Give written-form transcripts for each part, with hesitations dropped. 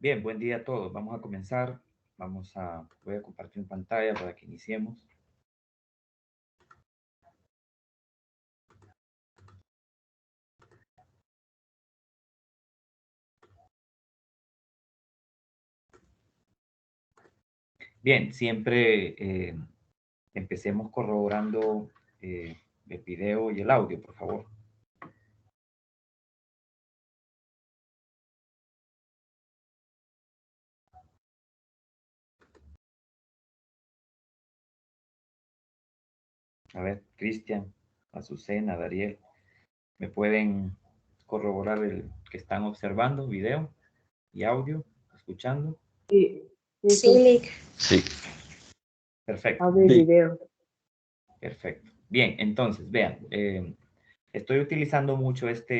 Bien, buen día a todos. Vamos a comenzar. Voy a compartir mi pantalla para que iniciemos. Bien, siempre empecemos corroborando el video y el audio, por favor. A ver, Cristian, Azucena, Dariel, ¿me pueden corroborar el que están observando video y audio, escuchando? Sí, Sí, Nick. Sí. Perfecto, audio y Sí. video. perfecto. Bien, entonces, vean, estoy utilizando mucho esta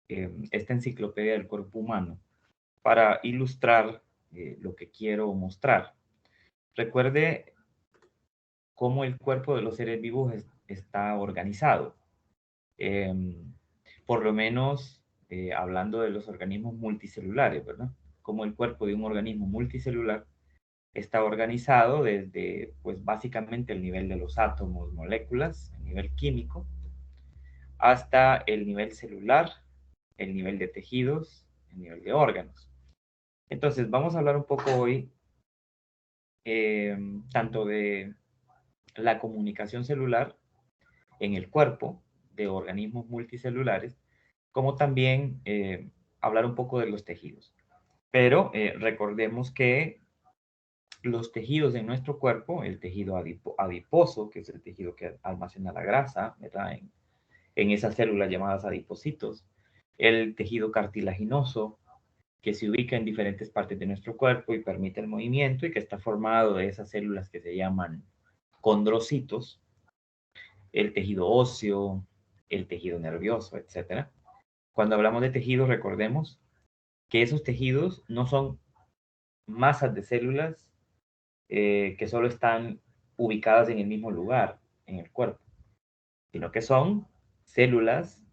enciclopedia del cuerpo humano para ilustrar lo que quiero mostrar. Recuerde cómo el cuerpo de los seres vivos está organizado. Por lo menos hablando de los organismos multicelulares, ¿verdad? Como el cuerpo de un organismo multicelular está organizado desde, pues básicamente el nivel de los átomos, moléculas, el nivel químico, hasta el nivel celular, el nivel de tejidos, el nivel de órganos. Entonces, vamos a hablar un poco hoy tanto de la comunicación celular en el cuerpo de organismos multicelulares, como también hablar un poco de los tejidos. Pero recordemos que los tejidos en nuestro cuerpo, el tejido adiposo, que es el tejido que almacena la grasa, ¿verdad? En esas células llamadas adipocitos, el tejido cartilaginoso, que se ubica en diferentes partes de nuestro cuerpo y permite el movimiento y que está formado de esas células que se llaman condrocitos, el tejido óseo, el tejido nervioso, etc. Cuando hablamos de tejidos, recordemos que esos tejidos no son masas de células que solo están ubicadas en el mismo lugar, en el cuerpo, sino que son células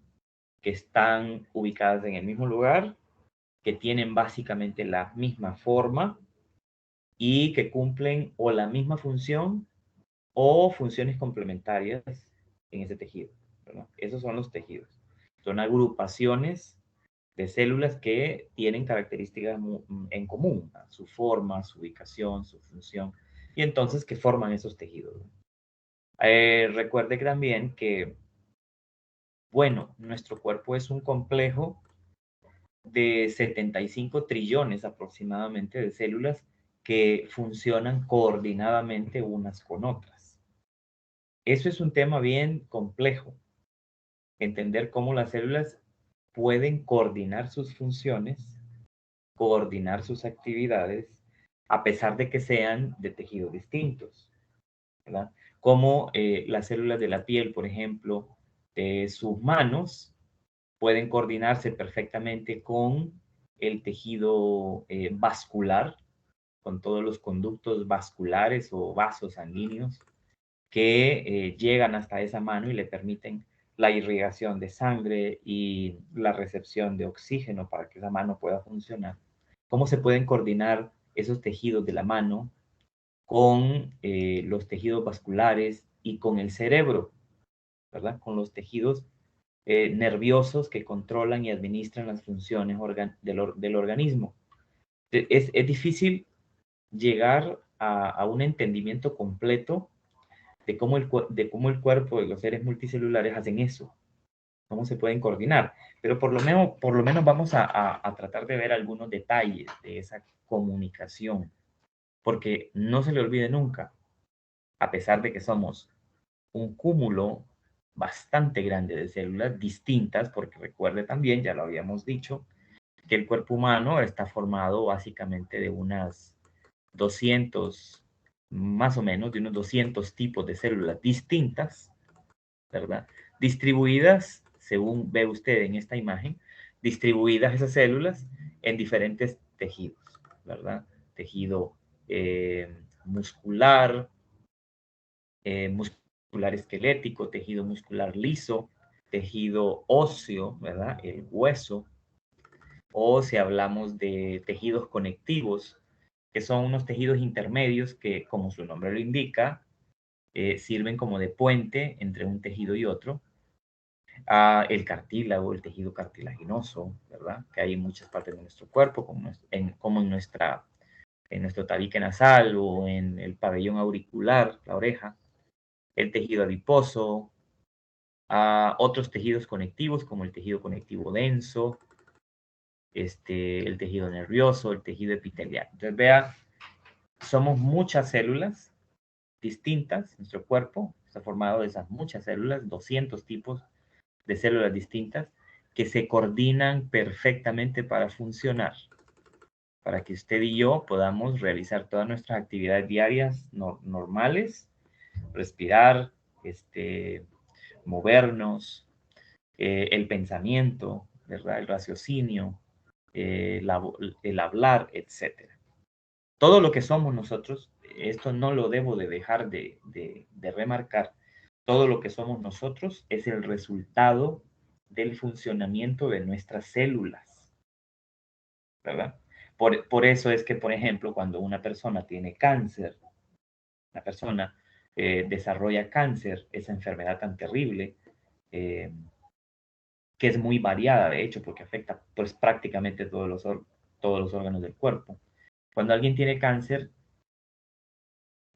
que están ubicadas en el mismo lugar, que tienen básicamente la misma forma y que cumplen o la misma función o funciones complementarias en ese tejido, ¿verdad? Esos son los tejidos. Son agrupaciones de células que tienen características en común, ¿no? Su forma, su ubicación, su función, y entonces que forman esos tejidos. Recuerde también que, bueno, nuestro cuerpo es un complejo de 75 trillones aproximadamente de células que funcionan coordinadamente unas con otras. Eso es un tema bien complejo, entender cómo las células pueden coordinar sus funciones, coordinar sus actividades, a pesar de que sean de tejidos distintos, ¿verdad? Como las células de la piel, por ejemplo, de sus manos, pueden coordinarse perfectamente con el tejido vascular, con todos los conductos vasculares o vasos sanguíneos que llegan hasta esa mano y le permiten la irrigación de sangre y la recepción de oxígeno para que esa mano pueda funcionar. ¿Cómo se pueden coordinar esos tejidos de la mano con los tejidos vasculares y con el cerebro, ¿verdad? Con los tejidos nerviosos que controlan y administran las funciones del organismo. Es difícil llegar a un entendimiento completo de cómo el cuerpo de los seres multicelulares hacen eso, cómo se pueden coordinar. Pero por lo menos vamos a tratar de ver algunos detalles de esa comunicación, porque no se le olvide nunca, a pesar de que somos un cúmulo bastante grande de células distintas, porque recuerde también, ya lo habíamos dicho, que el cuerpo humano está formado básicamente de unas 200, más o menos, de unos 200 tipos de células distintas, ¿verdad? Distribuidas, según ve usted en esta imagen, distribuidas esas células en diferentes tejidos, ¿verdad? Tejido muscular, muscular esquelético, tejido muscular liso, tejido óseo, ¿verdad? El hueso, o si hablamos de tejidos conectivos, que son unos tejidos intermedios que, como su nombre lo indica, sirven como de puente entre un tejido y otro. El cartílago, el tejido cartilaginoso, ¿verdad? Que hay en muchas partes de nuestro cuerpo, como en nuestro tabique nasal o en el pabellón auricular, la oreja. El tejido adiposo, otros tejidos conectivos como el tejido conectivo denso, el tejido nervioso, el tejido epitelial. Entonces, vea, somos muchas células distintas, nuestro cuerpo está formado de esas muchas células, 200 tipos de células distintas que se coordinan perfectamente para funcionar, para que usted y yo podamos realizar todas nuestras actividades diarias normales, respirar, movernos, el pensamiento, ¿verdad? El raciocinio, el hablar, etc. Todo lo que somos nosotros, esto no lo debo de dejar de remarcar, todo lo que somos nosotros es el resultado del funcionamiento de nuestras células, ¿verdad? Por eso es que, por ejemplo, cuando una persona tiene cáncer, una persona desarrolla cáncer, esa enfermedad tan terrible, eh, que es muy variada, de hecho, porque afecta pues prácticamente todos los órganos del cuerpo. Cuando alguien tiene cáncer,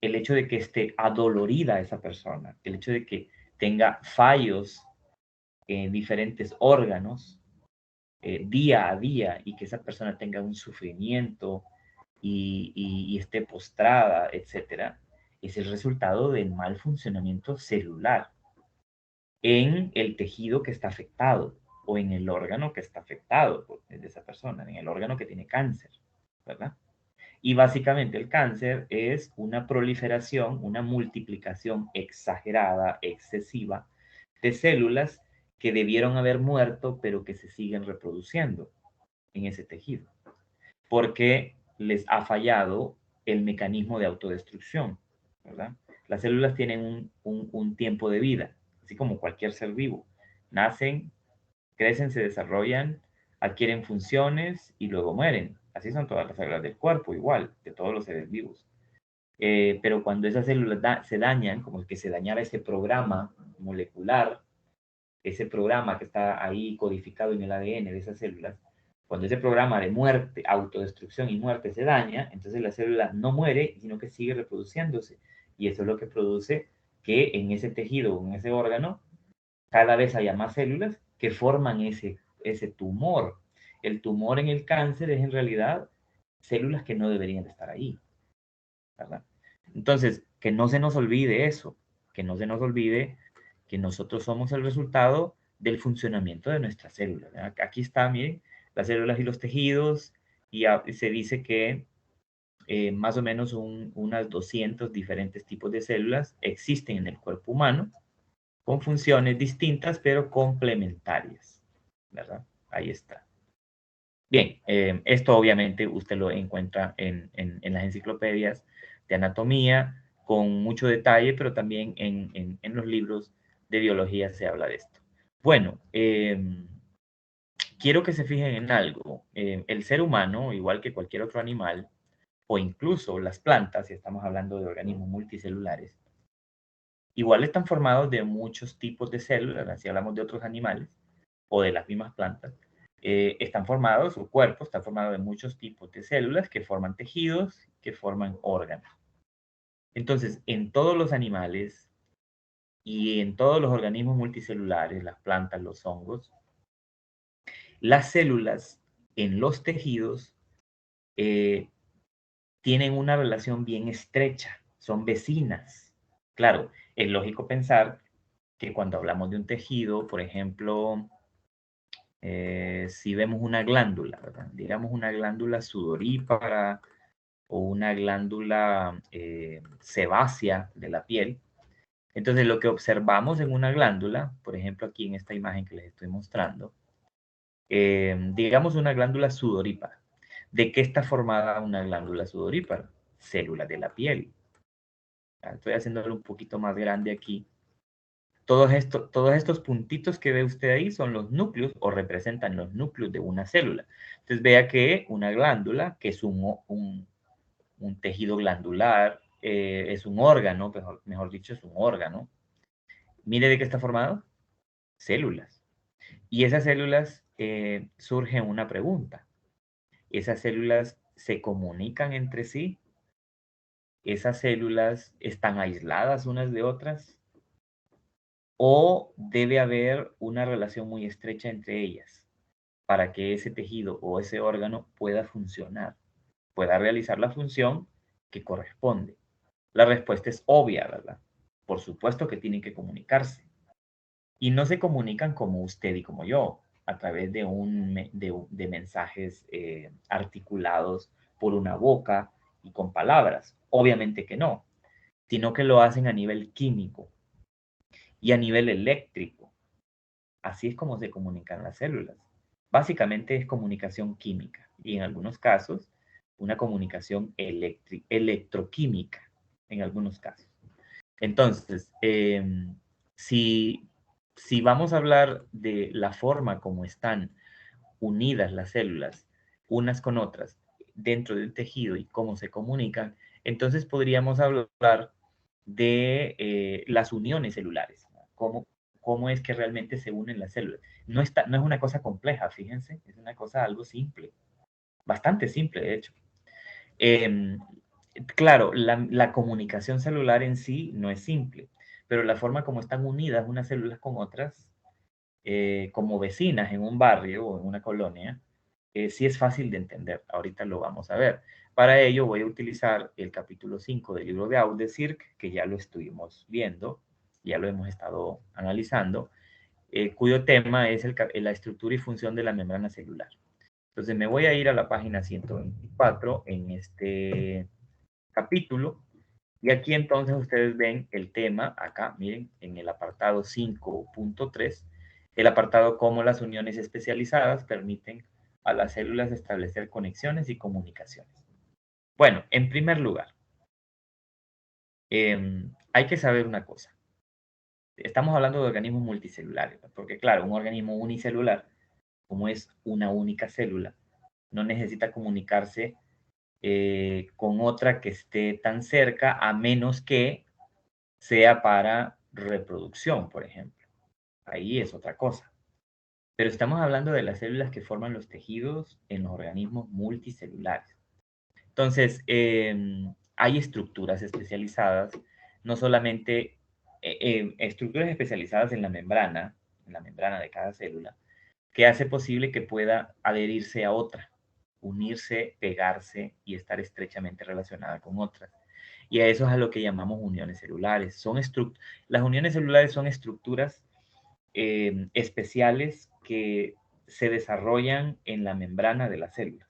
el hecho de que esté adolorida esa persona, el hecho de que tenga fallos en diferentes órganos día a día y que esa persona tenga un sufrimiento y esté postrada, etcétera, es el resultado del mal funcionamiento celular en el tejido que está afectado o en el órgano que está afectado de esa persona, en el órgano que tiene cáncer, ¿verdad? Y básicamente el cáncer es una proliferación, una multiplicación exagerada, excesiva, de células que debieron haber muerto, pero que se siguen reproduciendo en ese tejido, porque les ha fallado el mecanismo de autodestrucción, ¿verdad? Las células tienen un tiempo de vida, así como cualquier ser vivo. Nacen, crecen, se desarrollan, adquieren funciones y luego mueren. Así son todas las células del cuerpo, igual, de todos los seres vivos. Pero cuando esas células se dañan, como que se dañara ese programa molecular, ese programa que está ahí codificado en el ADN de esas células, cuando ese programa de muerte, autodestrucción y muerte se daña, entonces la célula no muere, sino que sigue reproduciéndose. Y eso es lo que produce que en ese tejido, en ese órgano, cada vez haya más células que forman ese tumor. El tumor en el cáncer es en realidad células que no deberían de estar ahí, ¿verdad? Entonces, que no se nos olvide eso, que no se nos olvide que nosotros somos el resultado del funcionamiento de nuestras células, ¿verdad? Aquí está, miren, las células y los tejidos, y se dice que más o menos unas 200 diferentes tipos de células existen en el cuerpo humano, con funciones distintas pero complementarias, ¿verdad? Ahí está. Bien, esto obviamente usted lo encuentra en las enciclopedias de anatomía con mucho detalle, pero también en los libros de biología se habla de esto. Bueno, quiero que se fijen en algo. El ser humano, igual que cualquier otro animal, o incluso las plantas, si estamos hablando de organismos multicelulares, igual están formados de muchos tipos de células, si hablamos de otros animales o de las mismas plantas, están formados, su cuerpo está formado de muchos tipos de células que forman tejidos, que forman órganos. Entonces, en todos los animales y en todos los organismos multicelulares, las plantas, los hongos, las células en los tejidos eh, tienen una relación bien estrecha, son vecinas. Claro, es lógico pensar que cuando hablamos de un tejido, por ejemplo, si vemos una glándula, ¿verdad? Digamos una glándula sudorípara o una glándula sebácea de la piel. Entonces, lo que observamos en una glándula, por ejemplo, aquí en esta imagen que les estoy mostrando, digamos una glándula sudorípara. ¿De qué está formada una glándula sudorípara? Células de la piel. Estoy haciéndolo un poquito más grande aquí Todos estos puntitos que ve usted ahí son los núcleos o representan los núcleos de una célula. Entonces vea que una glándula, que es un tejido glandular, es un órgano, mejor dicho, es un órgano. Mire de qué está formado. Células. Y esas células surge una pregunta. ¿Esas células se comunican entre sí? ¿Esas células están aisladas unas de otras? ¿O debe haber una relación muy estrecha entre ellas para que ese tejido o ese órgano pueda funcionar, pueda realizar la función que corresponde? La respuesta es obvia, ¿verdad? Por supuesto que tienen que comunicarse. Y no se comunican como usted y como yo, a través de mensajes articulados por una boca y con palabras. Obviamente que no, sino que lo hacen a nivel químico y a nivel eléctrico. Así es como se comunican las células. Básicamente es comunicación química y en algunos casos una comunicación electroquímica, en algunos casos. Entonces, si, si vamos a hablar de la forma como están unidas las células unas con otras dentro del tejido y cómo se comunican, entonces podríamos hablar de las uniones celulares, ¿no? Cómo es que realmente se unen las células. No es una cosa compleja, fíjense, es una cosa algo simple, bastante simple, de hecho. Eh, claro, la comunicación celular en sí no es simple, pero la forma como están unidas unas células con otras, como vecinas en un barrio o en una colonia, sí es fácil de entender. Ahorita lo vamos a ver. Para ello voy a utilizar el capítulo 5 del libro de Audesirk, que ya lo estuvimos viendo, ya lo hemos estado analizando, cuyo tema es la estructura y función de la membrana celular. Entonces me voy a ir a la página 124 en este capítulo. Y aquí entonces ustedes ven el tema, acá, miren, en el apartado 5.3, el apartado cómo las uniones especializadas permiten a las células establecer conexiones y comunicaciones. Bueno, en primer lugar, hay que saber una cosa. Estamos hablando de organismos multicelulares, porque claro, un organismo unicelular, como es una única célula, no necesita comunicarse con otra que esté tan cerca, a menos que sea para reproducción, por ejemplo. Ahí es otra cosa. Pero estamos hablando de las células que forman los tejidos en los organismos multicelulares. Entonces, hay estructuras especializadas, no solamente estructuras especializadas en la membrana de cada célula, que hace posible que pueda adherirse a otra, unirse, pegarse y estar estrechamente relacionada con otras. Y a eso es a lo que llamamos uniones celulares. Las uniones celulares son estructuras especiales que se desarrollan en la membrana de las células,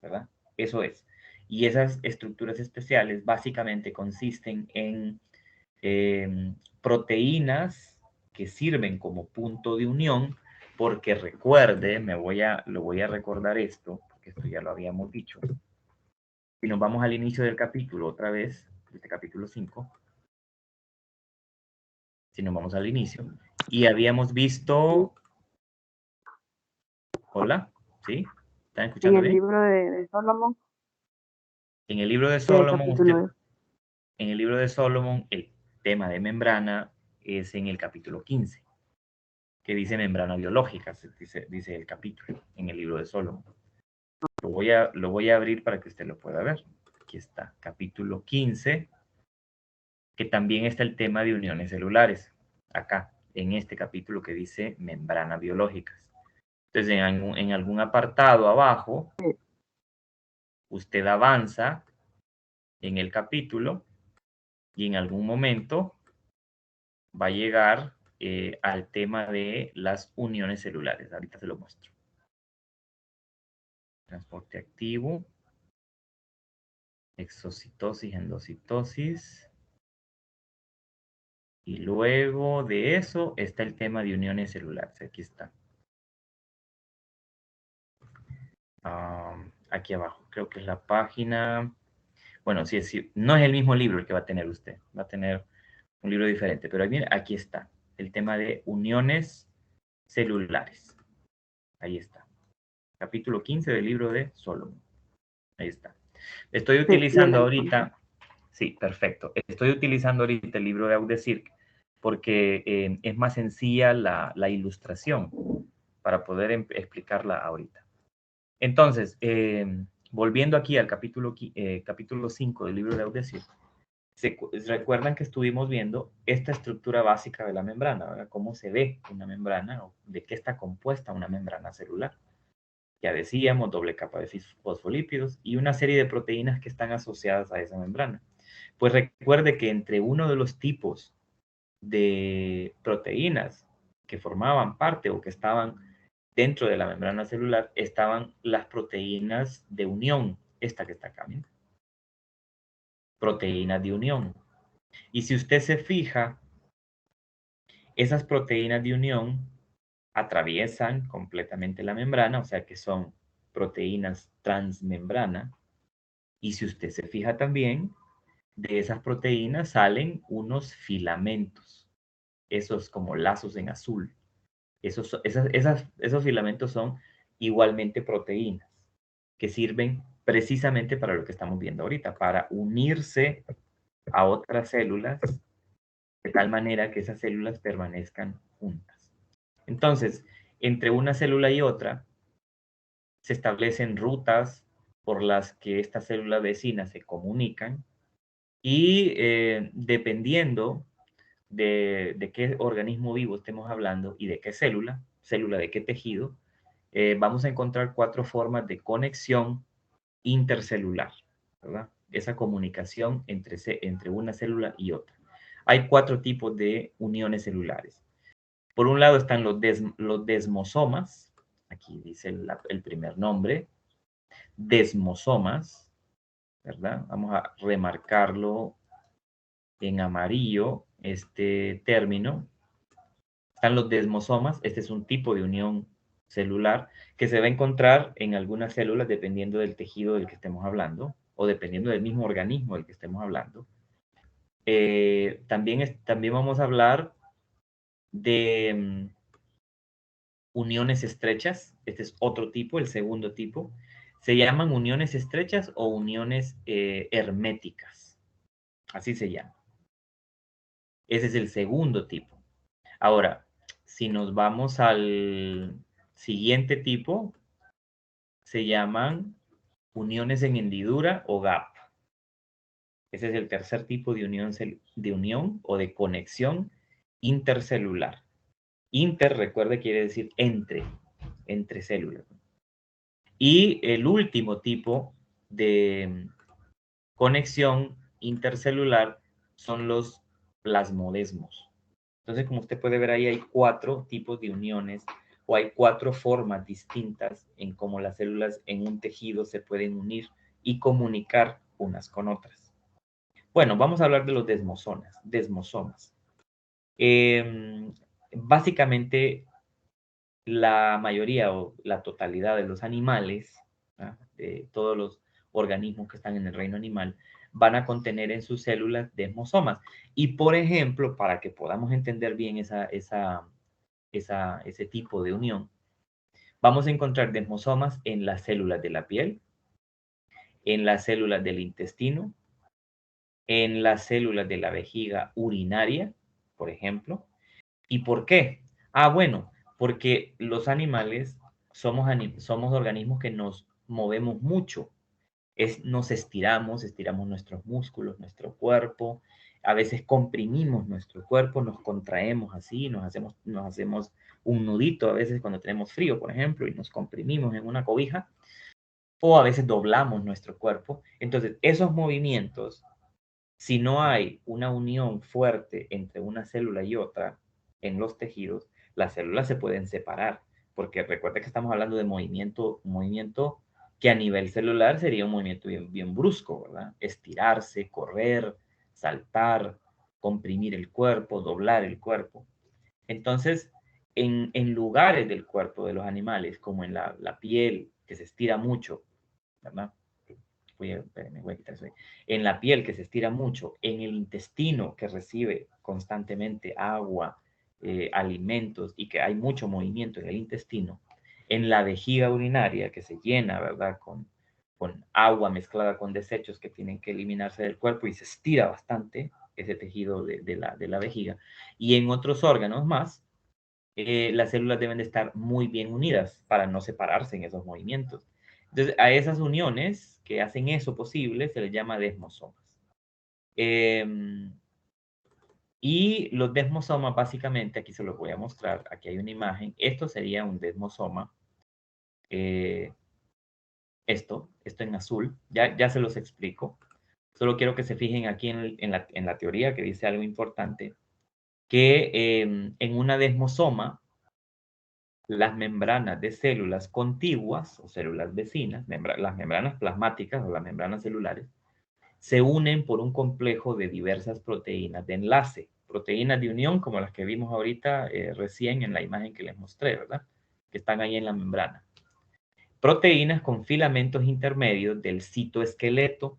¿verdad? Eso es. Y esas estructuras especiales básicamente consisten en proteínas que sirven como punto de unión, porque recuerde, lo voy a recordar esto, porque esto ya lo habíamos dicho. Si nos vamos al inicio del capítulo otra vez, este capítulo 5, si nos vamos al inicio, y habíamos visto... Hola, ¿sí? ¿Están En escuchando el bien? libro de Solomon, En el libro de el Solomon, capítulo en el libro de Solomon, el tema de membrana es en el capítulo 15, que dice membrana biológica, dice el capítulo en el libro de Solomon. Lo voy a abrir para que usted lo pueda ver. Aquí está, capítulo 15, que también está el tema de uniones celulares, acá, en este capítulo que dice membrana biológicas. Entonces, en algún apartado abajo, usted avanza en el capítulo y en algún momento va a llegar al tema de las uniones celulares. Ahorita se lo muestro. Transporte activo, exocitosis, endocitosis. Y luego de eso está el tema de uniones celulares. Aquí está. Aquí abajo. Creo que es la página. Bueno, sí, no es el mismo libro el que va a tener usted. Va a tener un libro diferente, pero aquí está, el tema de uniones celulares. Ahí está. Capítulo 15 del libro de Solomon. Ahí está. Estoy Sí, ya utilizando la encontré. ahorita, sí, perfecto. Estoy utilizando ahorita el libro de Audecirc porque es más sencilla la ilustración para poder explicarla ahorita. Entonces, volviendo aquí al capítulo 5 del libro de Audecirc, recuerdan que estuvimos viendo esta estructura básica de la membrana, ¿verdad? Cómo se ve una membrana o de qué está compuesta una membrana celular. Ya decíamos, doble capa de fosfolípidos y una serie de proteínas que están asociadas a esa membrana. Pues recuerde que entre uno de los tipos de proteínas que formaban parte o que estaban dentro de la membrana celular estaban las proteínas de unión, esta que está acá, ¿bien? Proteínas de unión. Y si usted se fija, esas proteínas de unión atraviesan completamente la membrana, o sea que son proteínas transmembrana. Y si usted se fija también, de esas proteínas salen unos filamentos, esos como lazos en azul. Esos filamentos son igualmente proteínas que sirven precisamente para lo que estamos viendo ahorita, para unirse a otras células de tal manera que esas células permanezcan juntas. Entonces, entre una célula y otra se establecen rutas por las que estas células vecinas se comunican y dependiendo de qué organismo vivo estemos hablando y de qué célula, célula de qué tejido, vamos a encontrar 4 formas de conexión intercelular, ¿verdad? Esa comunicación entre una célula y otra. Hay 4 tipos de uniones celulares. Por un lado están los desmosomas, aquí dice el primer nombre, desmosomas, ¿verdad? Vamos a remarcarlo en amarillo, este término. Están los desmosomas, este es un tipo de unión celular que se va a encontrar en algunas células dependiendo del tejido del que estemos hablando o dependiendo del mismo organismo del que estemos hablando. También vamos a hablar de uniones estrechas, este es otro tipo, el segundo tipo. Se llaman uniones estrechas o uniones herméticas, así se llama. Ese es el segundo tipo. Ahora, si nos vamos al siguiente tipo, se llaman uniones en hendidura o gap. Ese es el tercer tipo de unión o de conexión intercelular. Inter, recuerde, quiere decir entre células. Y el último tipo de conexión intercelular son los plasmodesmos. Entonces, como usted puede ver ahí, hay 4 tipos de uniones o hay 4 formas distintas en cómo las células en un tejido se pueden unir y comunicar unas con otras. Bueno, vamos a hablar de los desmosomas. Básicamente, la mayoría o la totalidad de los animales, ¿ah? De todos los organismos que están en el reino animal, van a contener en sus células desmosomas. Y por ejemplo, para que podamos entender bien ese tipo de unión, vamos a encontrar desmosomas en las células de la piel, en las células del intestino, en las células de la vejiga urinaria, por ejemplo. ¿Y por qué? Ah, bueno, porque los animales somos organismos que nos movemos mucho. Nos estiramos nuestros músculos, nuestro cuerpo. A veces comprimimos nuestro cuerpo, nos contraemos así, nos hacemos un nudito a veces cuando tenemos frío, por ejemplo, y nos comprimimos en una cobija. O a veces doblamos nuestro cuerpo. Entonces, esos movimientos, si no hay una unión fuerte entre una célula y otra en los tejidos, las células se pueden separar, porque recuerda que estamos hablando de un movimiento que a nivel celular sería un movimiento bien, bien brusco, ¿verdad? Estirarse, correr, saltar, comprimir el cuerpo, doblar el cuerpo. Entonces, en lugares del cuerpo de los animales, como en la piel, que se estira mucho, ¿verdad? espérenme, voy a quitar eso ahí. En la piel, que se estira mucho, en el intestino, que recibe constantemente agua, alimentos, y que hay mucho movimiento en el intestino, en la vejiga urinaria, que se llena, ¿verdad?, con agua mezclada con desechos que tienen que eliminarse del cuerpo y se estira bastante ese tejido de la vejiga. Y en otros órganos más, las células deben de estar muy bien unidas para no separarse en esos movimientos. Entonces, a esas uniones que hacen eso posible se les llama desmosomas. Y los desmosomas, básicamente, aquí se los voy a mostrar, aquí hay una imagen, esto sería un desmosoma, esto en azul, ya se los explico. Solo quiero que se fijen aquí en la teoría, que dice algo importante, que en una desmosoma, las membranas de células contiguas o células vecinas, las membranas plasmáticas o las membranas celulares, se unen por un complejo de diversas proteínas de enlace, proteínas de unión como las que vimos ahorita recién en la imagen que les mostré, ¿verdad? Que están ahí en la membrana. Proteínas con filamentos intermedios del citoesqueleto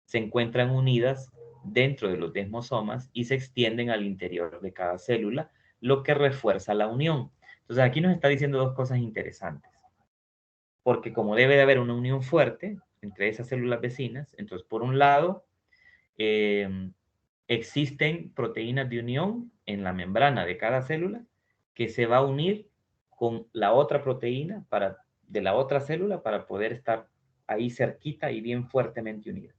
se encuentran unidas dentro de los desmosomas y se extienden al interior de cada célula, lo que refuerza la unión. Entonces aquí nos está diciendo dos cosas interesantes. Porque como debe de haber una unión fuerte entre esas células vecinas, entonces por un lado existen proteínas de unión en la membrana de cada célula que se va a unir con la otra proteína de la otra célula para poder estar ahí cerquita y bien fuertemente unida.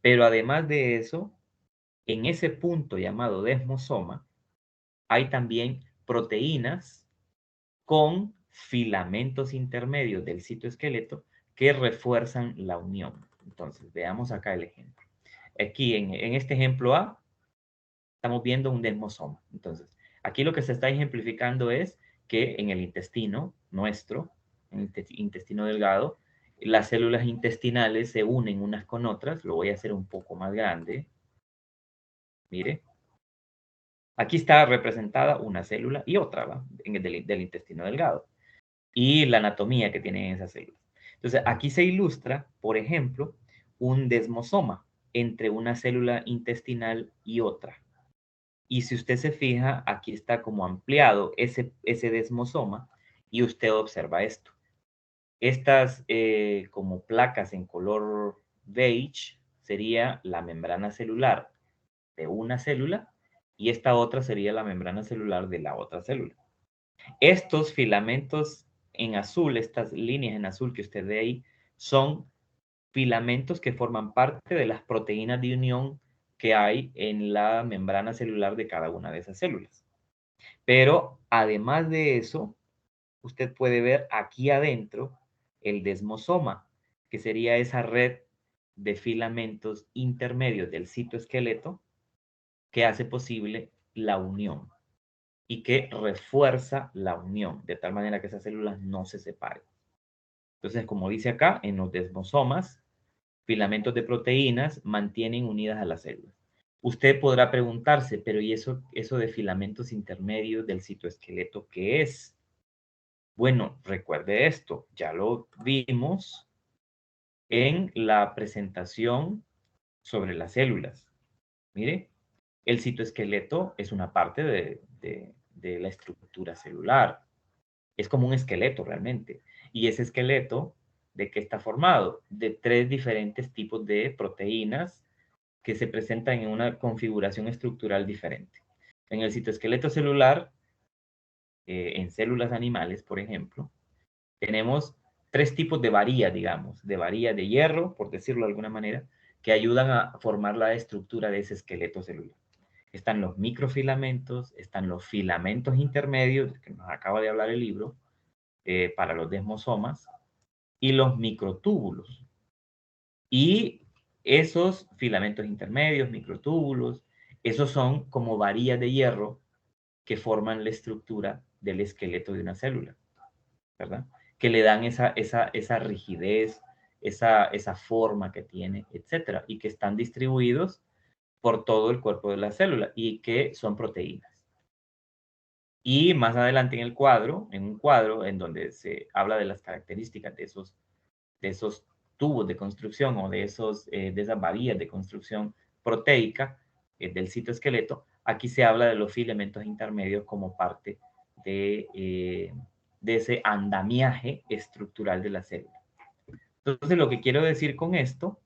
Pero además de eso, en ese punto llamado desmosoma, hay también proteínas con filamentos intermedios del citoesqueleto que refuerzan la unión. Entonces, veamos acá el ejemplo. Aquí en este ejemplo A, estamos viendo un desmosoma. Entonces, aquí lo que se está ejemplificando es que en el intestino nuestro, en el intestino delgado, las células intestinales se unen unas con otras. Lo voy a hacer un poco más grande. Mire. Aquí está representada una célula y otra, ¿va? Del intestino delgado. Y la anatomía que tienen esas células. Entonces, aquí se ilustra, por ejemplo, un desmosoma entre una célula intestinal y otra. Y si usted se fija, aquí está como ampliado ese desmosoma y usted observa esto. Estas como placas en color beige sería la membrana celular de una célula y esta otra sería la membrana celular de la otra célula. Estos filamentos en azul, estas líneas en azul que usted ve ahí, son filamentos que forman parte de las proteínas de unión que hay en la membrana celular de cada una de esas células. Pero además de eso, usted puede ver aquí adentro el desmosoma, que sería esa red de filamentos intermedios del citoesqueleto que hace posible la unión y que refuerza la unión, de tal manera que esas células no se separen. Entonces, como dice acá, en los desmosomas, filamentos de proteínas mantienen unidas a las células. Usted podrá preguntarse, pero ¿y eso de filamentos intermedios del citoesqueleto qué es? Bueno, recuerde esto, ya lo vimos en la presentación sobre las células. Mire, el citoesqueleto es una parte de la estructura celular. Es como un esqueleto realmente. Y ese esqueleto, ¿de qué está formado? De 3 diferentes tipos de proteínas que se presentan en una configuración estructural diferente. En el citoesqueleto celular, en células animales, por ejemplo, tenemos 3 tipos de varillas, digamos, de varillas de hierro, por decirlo de alguna manera, que ayudan a formar la estructura de ese esqueleto celular. Están los microfilamentos, están los filamentos intermedios, que nos acaba de hablar el libro, para los desmosomas, y los microtúbulos. Y esos filamentos intermedios, microtúbulos, esos son como varillas de hierro que forman la estructura del esqueleto de una célula, ¿verdad? Que le dan esa rigidez, esa forma que tiene, etcétera, y que están distribuidos por todo el cuerpo de la célula y que son proteínas. Y más adelante en un cuadro en donde se habla de las características de esos tubos de construcción o de esas varillas de construcción proteica del citoesqueleto, aquí se habla de los filamentos intermedios como parte de ese andamiaje estructural de la célula. Entonces, lo que quiero decir con esto,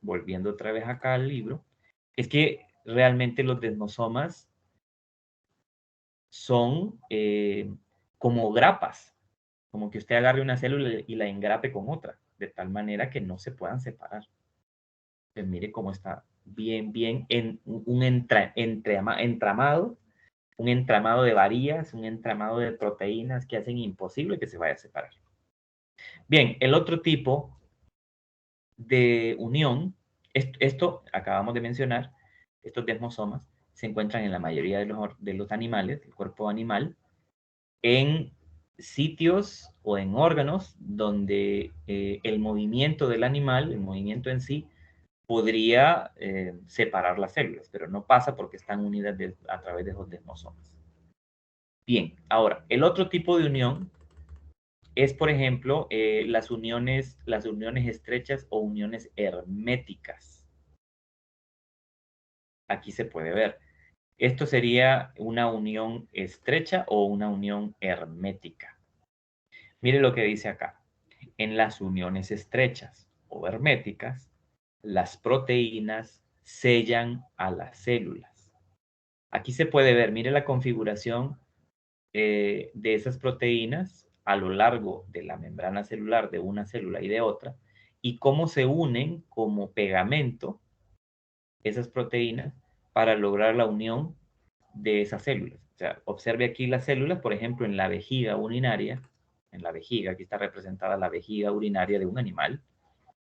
volviendo otra vez acá al libro, es que realmente los desmosomas son como grapas, como que usted agarre una célula y la engrape con otra, de tal manera que no se puedan separar. Pues mire cómo está bien en un entramado, un entramado de varillas, un entramado de proteínas que hacen imposible que se vaya a separar. Bien, el otro tipo de unión, esto acabamos de mencionar, estos desmosomas se encuentran en la mayoría de los animales, del cuerpo animal, en sitios o en órganos donde el movimiento del animal, el movimiento en sí, podría separar las células, pero no pasa porque están unidas a través de esos desmosomas. Bien, ahora, el otro tipo de unión es, por ejemplo, las uniones estrechas o uniones herméticas. Aquí se puede ver. Esto sería una unión estrecha o una unión hermética. Mire lo que dice acá. En las uniones estrechas o herméticas, las proteínas sellan a las células. Aquí se puede ver, mire la configuración de esas proteínas a lo largo de la membrana celular de una célula y de otra, y cómo se unen como pegamento esas proteínas para lograr la unión de esas células. O sea, observe aquí las células, por ejemplo, en la vejiga urinaria, en la vejiga, aquí está representada la vejiga urinaria de un animal,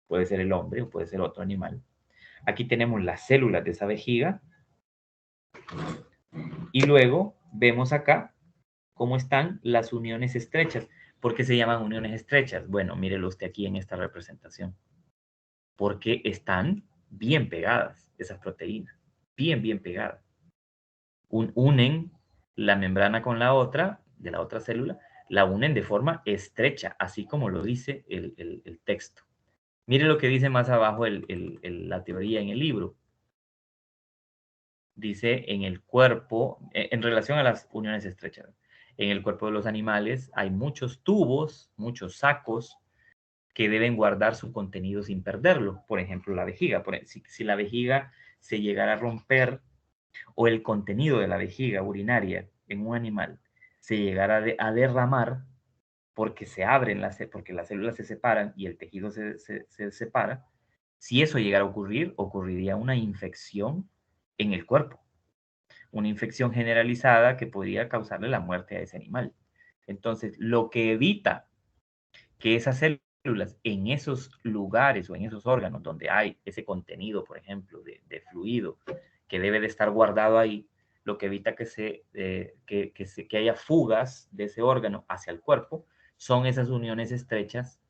puede ser el hombre o puede ser otro animal. Aquí tenemos las células de esa vejiga y luego vemos acá cómo están las uniones estrechas. ¿Por qué se llaman uniones estrechas? Bueno, mírelo usted aquí en esta representación. Porque están bien pegadas esas proteínas, bien pegadas. Unen la membrana con la otra, de la otra célula, la unen de forma estrecha, así como lo dice el texto. Mire lo que dice más abajo la teoría en el libro. Dice en el cuerpo, en relación a las uniones estrechas, en el cuerpo de los animales hay muchos tubos, muchos sacos que deben guardar su contenido sin perderlo. Por ejemplo, la vejiga. Si la vejiga se llegara a romper o el contenido de la vejiga urinaria en un animal se llegara a derramar porque se abren porque las células se separan y el tejido se separa, si eso llegara a ocurrir, ocurriría una infección en el cuerpo, una infección generalizada que podría causarle la muerte a ese animal. Entonces, lo que evita que esas células en esos lugares o en esos órganos donde hay ese contenido, por ejemplo, de fluido que debe de estar guardado ahí, lo que evita que haya fugas de ese órgano hacia el cuerpo, son esas uniones estrechas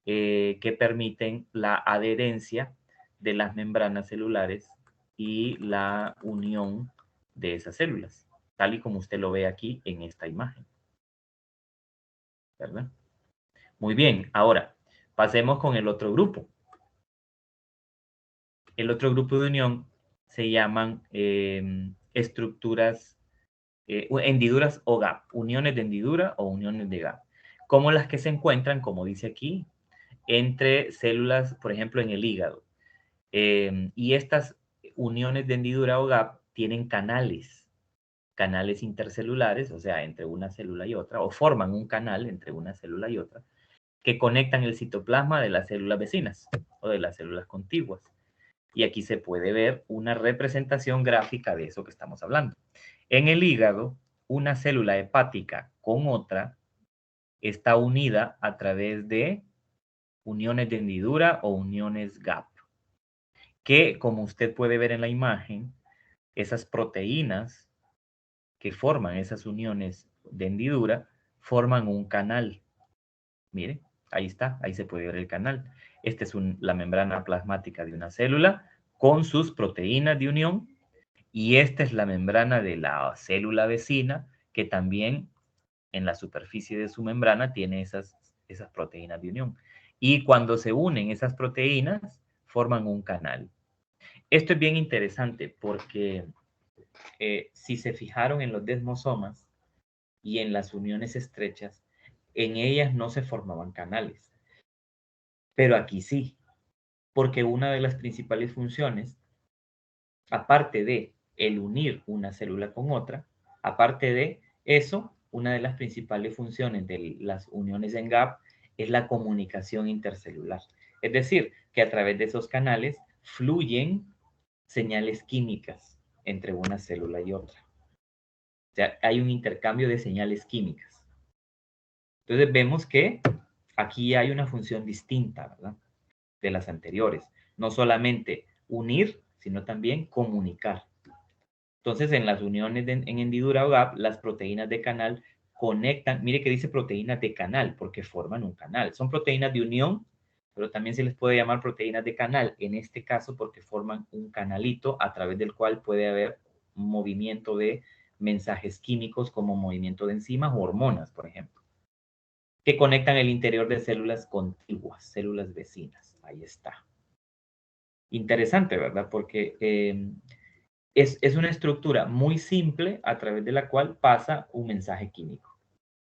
que permiten la adherencia de las membranas celulares y la unión de esas células, tal y como usted lo ve aquí en esta imagen. ¿Verdad? Muy bien, ahora pasemos con el otro grupo. El otro grupo de unión se llaman estructuras, hendiduras o gap, uniones de hendidura o uniones de gap, como las que se encuentran, como dice aquí, entre células, por ejemplo, en el hígado. Y estas uniones de hendidura o gap tienen canales intercelulares, o sea, entre una célula y otra, o forman un canal entre una célula y otra, que conectan el citoplasma de las células vecinas o de las células contiguas. Y aquí se puede ver una representación gráfica de eso que estamos hablando. En el hígado, una célula hepática con otra está unida a través de uniones de hendidura o uniones gap, que como usted puede ver en la imagen, esas proteínas que forman esas uniones de hendidura forman un canal. Mire, ahí está, ahí se puede ver el canal. Esta es la membrana plasmática de una célula con sus proteínas de unión y esta es la membrana de la célula vecina que también en la superficie de su membrana tiene esas proteínas de unión. Y cuando se unen esas proteínas, forman un canal. Esto es bien interesante porque si se fijaron en los desmosomas y en las uniones estrechas, en ellas no se formaban canales. Pero aquí sí, porque una de las principales funciones, aparte de el unir una célula con otra, aparte de eso, una de las principales funciones de las uniones en gap es la comunicación intercelular. Es decir, que a través de esos canales fluyen señales químicas entre una célula y otra. O sea, hay un intercambio de señales químicas. Entonces vemos que aquí hay una función distinta, ¿verdad? De las anteriores. No solamente unir, sino también comunicar. Entonces, en las uniones en hendidura o gap, las proteínas de canal conectan, mire que dice proteínas de canal, porque forman un canal. Son proteínas de unión, pero también se les puede llamar proteínas de canal, en este caso porque forman un canalito a través del cual puede haber movimiento de mensajes químicos como movimiento de enzimas o hormonas, por ejemplo, que conectan el interior de células contiguas, células vecinas. Ahí está. Interesante, ¿verdad? Porque es una estructura muy simple a través de la cual pasa un mensaje químico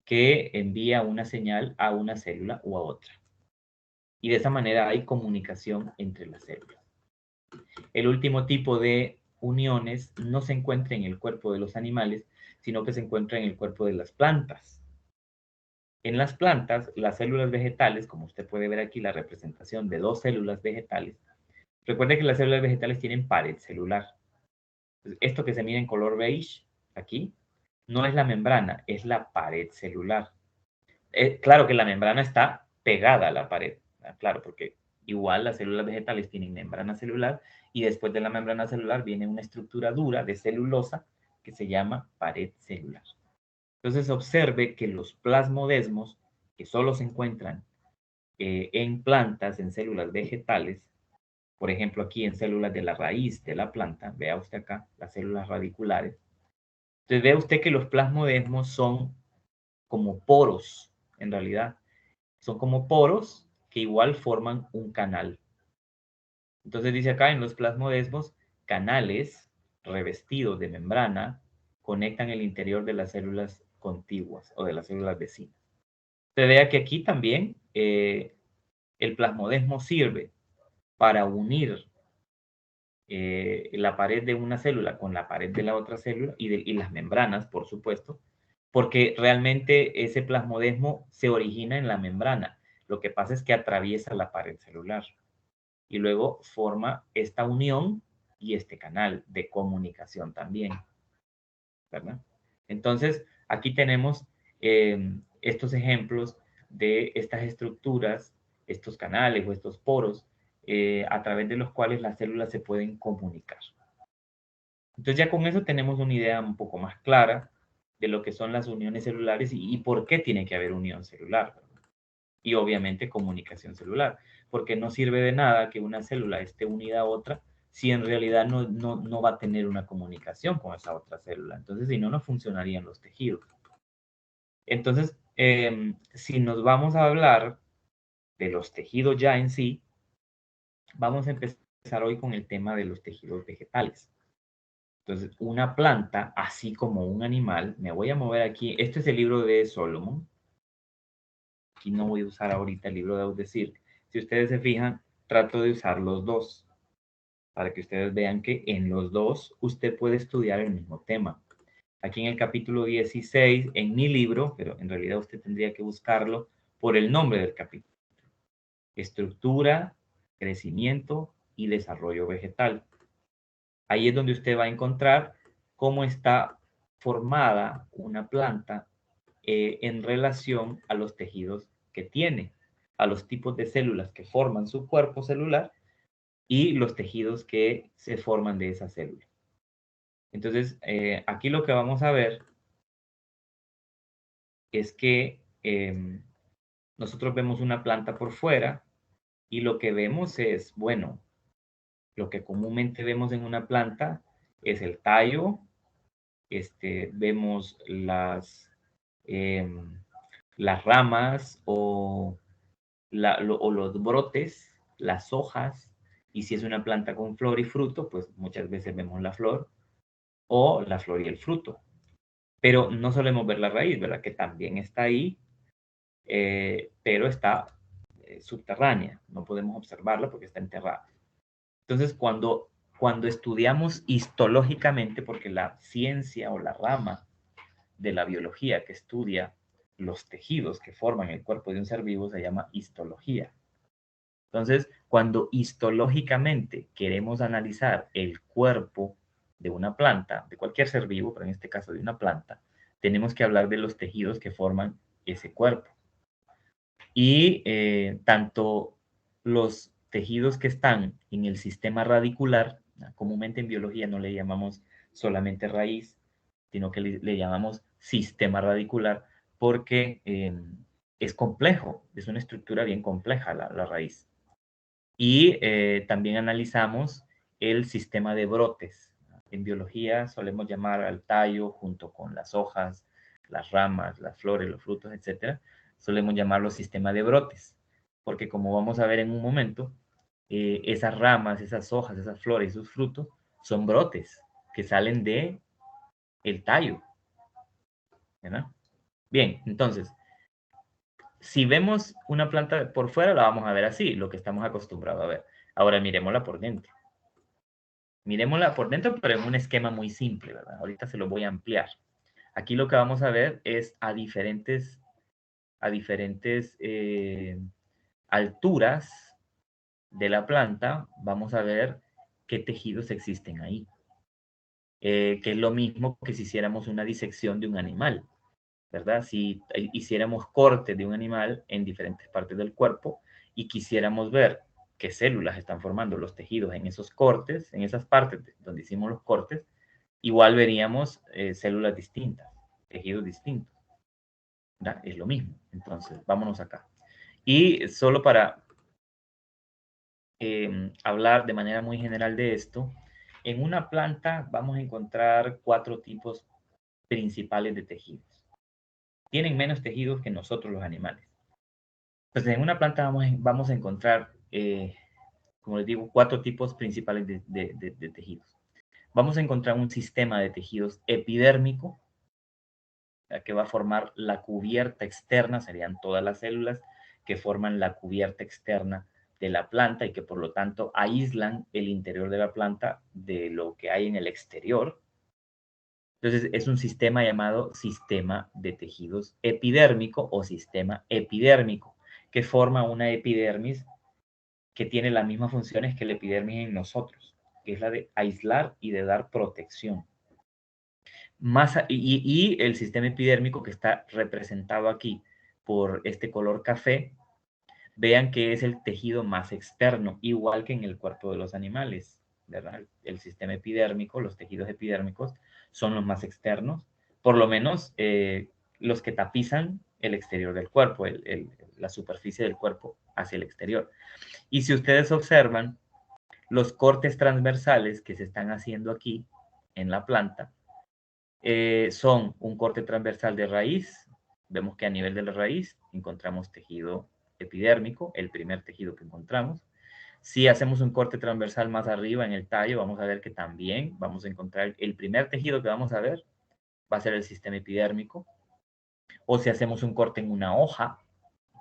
que envía una señal a una célula o a otra. Y de esa manera hay comunicación entre las células. El último tipo de uniones no se encuentra en el cuerpo de los animales, sino que se encuentra en el cuerpo de las plantas. En las plantas, las células vegetales, como usted puede ver aquí la representación de dos células vegetales, recuerde que las células vegetales tienen pared celular. Esto que se mira en color beige, aquí, no es la membrana, es la pared celular. Claro que la membrana está pegada a la pared, claro, porque igual las células vegetales tienen membrana celular y después de la membrana celular viene una estructura dura de celulosa que se llama pared celular. Entonces observe que los plasmodesmos, que solo se encuentran en plantas, en células vegetales, por ejemplo aquí en células de la raíz de la planta, vea usted acá las células radiculares, entonces ve usted que los plasmodesmos son como poros, en realidad. Son como poros que igual forman un canal. Entonces dice acá en los plasmodesmos, canales revestidos de membrana conectan el interior de las células contiguas o de las células vecinas. Se vea que aquí también el plasmodesmo sirve para unir la pared de una célula con la pared de la otra célula y las membranas, por supuesto, porque realmente ese plasmodesmo se origina en la membrana. Lo que pasa es que atraviesa la pared celular y luego forma esta unión y este canal de comunicación también, ¿verdad? Entonces, aquí tenemos estos ejemplos de estas estructuras, estos canales o estos poros, a través de los cuales las células se pueden comunicar. Entonces ya con eso tenemos una idea un poco más clara de lo que son las uniones celulares y por qué tiene que haber unión celular. Y obviamente comunicación celular, porque no sirve de nada que una célula esté unida a otra si en realidad no va a tener una comunicación con esa otra célula. Entonces, si no, no funcionarían los tejidos. Entonces, si nos vamos a hablar de los tejidos ya en sí, vamos a empezar hoy con el tema de los tejidos vegetales. Entonces, una planta, así como un animal, me voy a mover aquí. Este es el libro de Solomon. Aquí no voy a usar ahorita el libro de Audecir. Si ustedes se fijan, trato de usar los dos para que ustedes vean que en los dos usted puede estudiar el mismo tema. Aquí en el capítulo 16, en mi libro, pero en realidad usted tendría que buscarlo por el nombre del capítulo. Estructura, crecimiento y desarrollo vegetal. Ahí es donde usted va a encontrar cómo está formada una planta en relación a los tejidos que tiene, a los tipos de células que forman su cuerpo celular y los tejidos que se forman de esa célula. Entonces, aquí lo que vamos a ver es que nosotros vemos una planta por fuera y lo que vemos es, bueno, lo que comúnmente vemos en una planta es el tallo, vemos las ramas o o los brotes, las hojas, y si es una planta con flor y fruto, pues muchas veces vemos la flor o la flor y el fruto. Pero no solemos ver la raíz, ¿verdad? Que también está ahí, pero está subterránea. No podemos observarla porque está enterrada. Entonces, cuando estudiamos histológicamente, porque la ciencia o la rama de la biología que estudia los tejidos que forman el cuerpo de un ser vivo se llama histología. Entonces, cuando histológicamente queremos analizar el cuerpo de una planta, de cualquier ser vivo, pero en este caso de una planta, tenemos que hablar de los tejidos que forman ese cuerpo. Y tanto los tejidos que están en el sistema radicular, comúnmente en biología no le llamamos solamente raíz, sino que le llamamos sistema radicular porque es complejo, es una estructura bien compleja la raíz. Y también analizamos el sistema de brotes. En biología solemos llamar al tallo junto con las hojas, las ramas, las flores, los frutos, etcétera. Solemos llamarlo sistema de brotes, porque como vamos a ver en un momento, esas ramas, esas hojas, esas flores, esos frutos son brotes que salen de el tallo, ¿verdad? Bien, entonces, si vemos una planta por fuera, la vamos a ver así, lo que estamos acostumbrados a ver. Ahora miremosla por dentro. Miremosla por dentro, pero en un esquema muy simple, ¿verdad? Ahorita se lo voy a ampliar. Aquí lo que vamos a ver es a diferentes alturas de la planta, vamos a ver qué tejidos existen ahí. Que es lo mismo que si hiciéramos una disección de un animal, ¿verdad? Si hiciéramos cortes de un animal en diferentes partes del cuerpo y quisiéramos ver qué células están formando los tejidos en esos cortes, en esas partes donde hicimos los cortes, igual veríamos células distintas, tejidos distintos. ¿Verdad? Es lo mismo. Entonces, vámonos acá. Y solo para hablar de manera muy general de esto, en una planta vamos a encontrar 4 tipos principales de tejidos. Tienen menos tejidos que nosotros los animales. Entonces, en una planta vamos a encontrar, como les digo, 4 tipos principales de tejidos. Vamos a encontrar un sistema de tejidos epidérmico, que va a formar la cubierta externa, serían todas las células que forman la cubierta externa de la planta y que por lo tanto aíslan el interior de la planta de lo que hay en el exterior. Entonces es un sistema llamado sistema de tejidos epidérmico o sistema epidérmico, que forma una epidermis que tiene las mismas funciones que la epidermis en nosotros, que es la de aislar y de dar protección. Y el sistema epidérmico que está representado aquí por este color café, vean que es el tejido más externo, igual que en el cuerpo de los animales, ¿verdad? El sistema epidérmico, los tejidos epidérmicos son los más externos, por lo menos los que tapizan el exterior del cuerpo, la superficie del cuerpo hacia el exterior. Y si ustedes observan, los cortes transversales que se están haciendo aquí en la planta, son un corte transversal de raíz. Vemos que a nivel de la raíz encontramos tejido epidérmico, el primer tejido que encontramos. Si hacemos un corte transversal más arriba en el tallo, vamos a ver que también vamos a encontrar el primer tejido que vamos a ver, va a ser el sistema epidérmico. O si hacemos un corte en una hoja,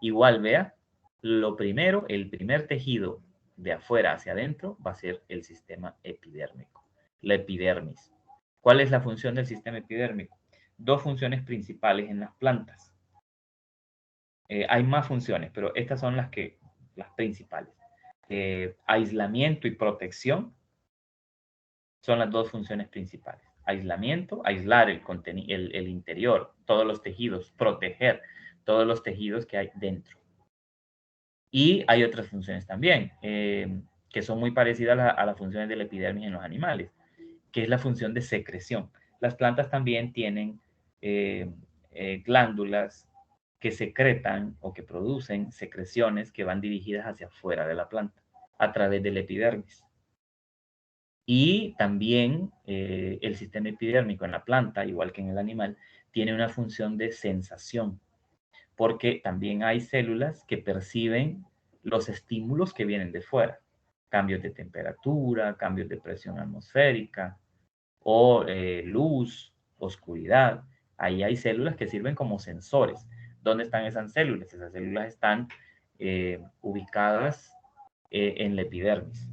igual vea, lo primero, el primer tejido de afuera hacia adentro va a ser el sistema epidérmico, la epidermis. ¿Cuál es la función del sistema epidérmico? 2 funciones principales en las plantas. Hay más funciones, pero estas son las principales. Aislamiento y protección son las 2 funciones principales. Aislamiento, aislar el interior, todos los tejidos, proteger todos los tejidos que hay dentro. Y hay otras funciones también, que son muy parecidas a las funciones de la epidermis en los animales, que es la función de secreción. Las plantas también tienen glándulas que secretan o que producen secreciones que van dirigidas hacia afuera de la planta a través del epidermis. Y también el sistema epidérmico en la planta, igual que en el animal, tiene una función de sensación. porque también hay células que perciben los estímulos que vienen de fuera, cambios de temperatura, cambios de presión atmosférica, o luz, oscuridad. Ahí hay células que sirven como sensores. ¿Dónde están esas células? Esas células están ubicadas en la epidermis.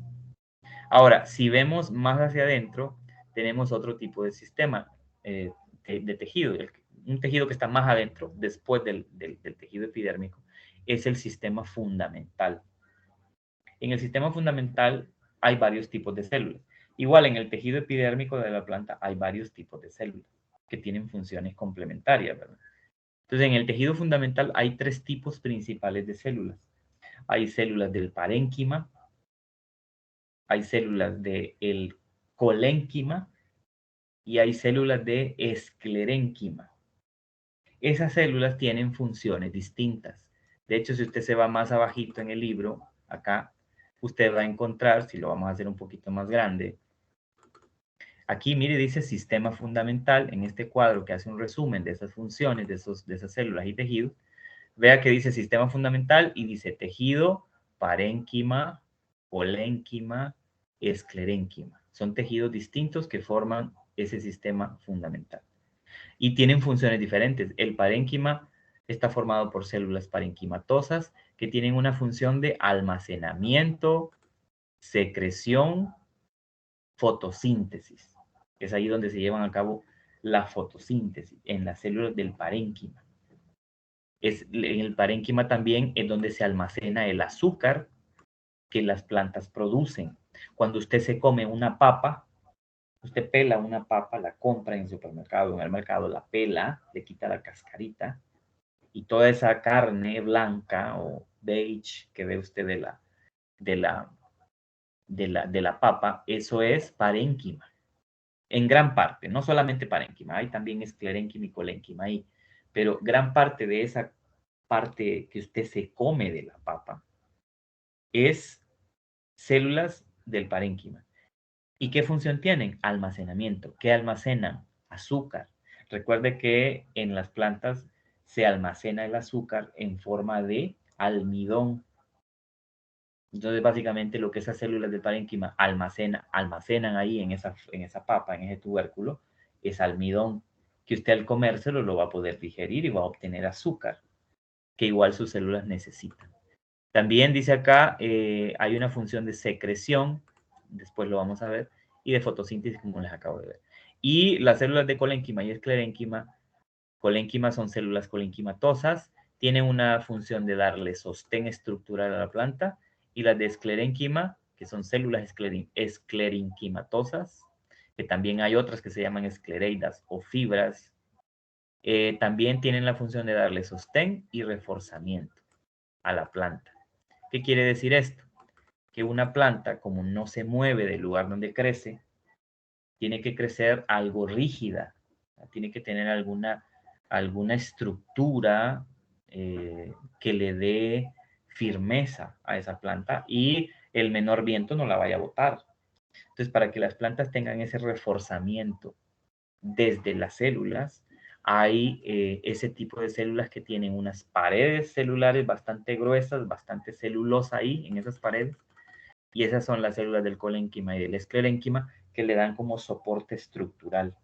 Ahora, si vemos más hacia adentro, tenemos otro tipo de sistema de tejido. Un tejido que está más adentro, después del tejido epidérmico, es el sistema fundamental. En el sistema fundamental hay varios tipos de células. Igual en el tejido epidérmico de la planta hay varios tipos de células que tienen funciones complementarias, ¿verdad? Entonces, en el tejido fundamental hay tres tipos principales de células. Hay células del parénquima, hay células del colénquima y hay células de esclerénquima. Esas células tienen funciones distintas. De hecho, si usted se va más abajito en el libro, acá, usted va a encontrar, si lo vamos a hacer un poquito más grande, aquí, mire, dice sistema fundamental, en este cuadro que hace un resumen de esas funciones, de esas células y tejidos. Vea que dice sistema fundamental y dice tejido, parénquima, colénquima, esclerénquima. Son tejidos distintos que forman ese sistema fundamental. Y tienen funciones diferentes. El parénquima está formado por células parenquimatosas que tienen una función de almacenamiento, secreción, fotosíntesis. Es ahí donde se llevan a cabo la fotosíntesis, en las células del parénquima. En el parénquima también es donde se almacena el azúcar que las plantas producen. Cuando usted se come una papa, usted pela una papa, la compra en el supermercado, en el mercado, la pela, le quita la cascarita y toda esa carne blanca o beige que ve usted de la papa, eso es parénquima. En gran parte, no solamente parénquima, hay también esclerénquima y colénquima ahí, pero gran parte de esa parte que usted se come de la papa es células del parénquima. ¿Y qué función tienen? Almacenamiento. ¿Qué almacenan? Azúcar. Recuerde que en las plantas se almacena el azúcar en forma de almidón. Entonces, básicamente, lo que esas células del parénquima almacenan ahí en esa papa, en ese tubérculo, es almidón, que usted al comérselo lo va a poder digerir y va a obtener azúcar, que igual sus células necesitan. También dice acá, hay una función de secreción, después lo vamos a ver, y de fotosíntesis, como les acabo de ver. Y las células de colénquima y esclerénquima, colénquima son células colenquimatosas, tienen una función de darle sostén estructural a la planta, y las de esclerénquima, que son células esclerenquimatosas, que también hay otras que se llaman esclereidas o fibras, también tienen la función de darle sostén y reforzamiento a la planta. ¿Qué quiere decir esto? Que una planta, como no se mueve del lugar donde crece, tiene que crecer algo rígida, tiene que tener alguna estructura que le dé firmeza a esa planta y el menor viento no la vaya a botar. Entonces, para que las plantas tengan ese reforzamiento desde las células, hay ese tipo de células que tienen unas paredes celulares bastante gruesas, bastante celulosa ahí en esas paredes, y esas son las células del colénquima y del esclerénquima que le dan como soporte estructural.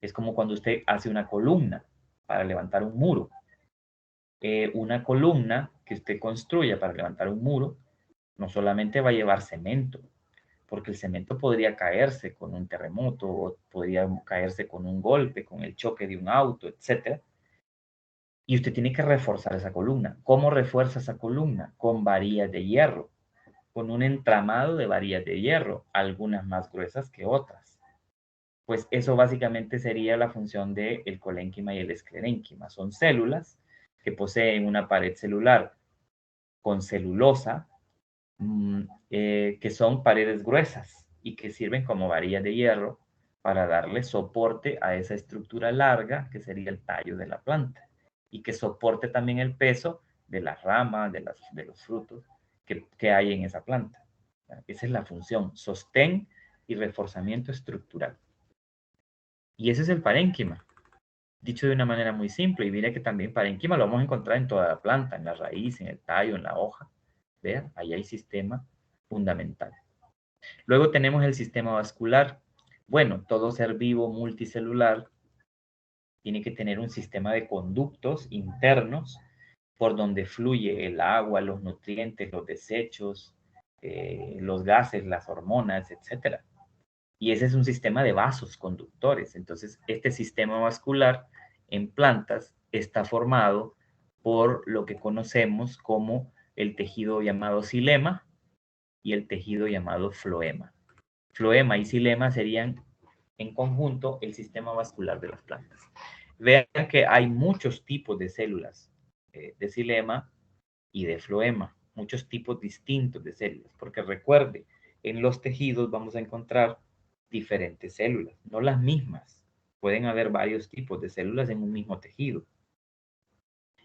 Es como cuando usted hace una columna para levantar un muro. Una columna que usted construya para levantar un muro no solamente va a llevar cemento, porque el cemento podría caerse con un terremoto o podría caerse con un golpe, con el choque de un auto, etc. Y usted tiene que reforzar esa columna. ¿Cómo refuerza esa columna? Con varillas de hierro, con un entramado de varillas de hierro, algunas más gruesas que otras. Pues eso básicamente sería la función del colénquima y el esclerénquima. Son células que poseen una pared celular con celulosa, que son paredes gruesas y que sirven como varillas de hierro para darle soporte a esa estructura larga que sería el tallo de la planta y que soporte también el peso de las ramas, de los frutos que hay en esa planta. Esa es la función, sostén y reforzamiento estructural. Y ese es el parénquima. Dicho de una manera muy simple, y mire que también parénquima lo vamos a encontrar en toda la planta, en la raíz, en el tallo, en la hoja. Vean, ahí hay sistema fundamental. Luego tenemos el sistema vascular. Bueno, todo ser vivo multicelular tiene que tener un sistema de conductos internos por donde fluye el agua, los nutrientes, los desechos, los gases, las hormonas, etc. Y ese es un sistema de vasos conductores. Entonces, este sistema vascular en plantas está formado por lo que conocemos como el tejido llamado xilema y el tejido llamado floema. Floema y xilema serían en conjunto el sistema vascular de las plantas. Vean que hay muchos tipos de células de xilema y de floema, muchos tipos distintos de células, porque recuerde, en los tejidos vamos a encontrar diferentes células, no las mismas. Pueden haber varios tipos de células en un mismo tejido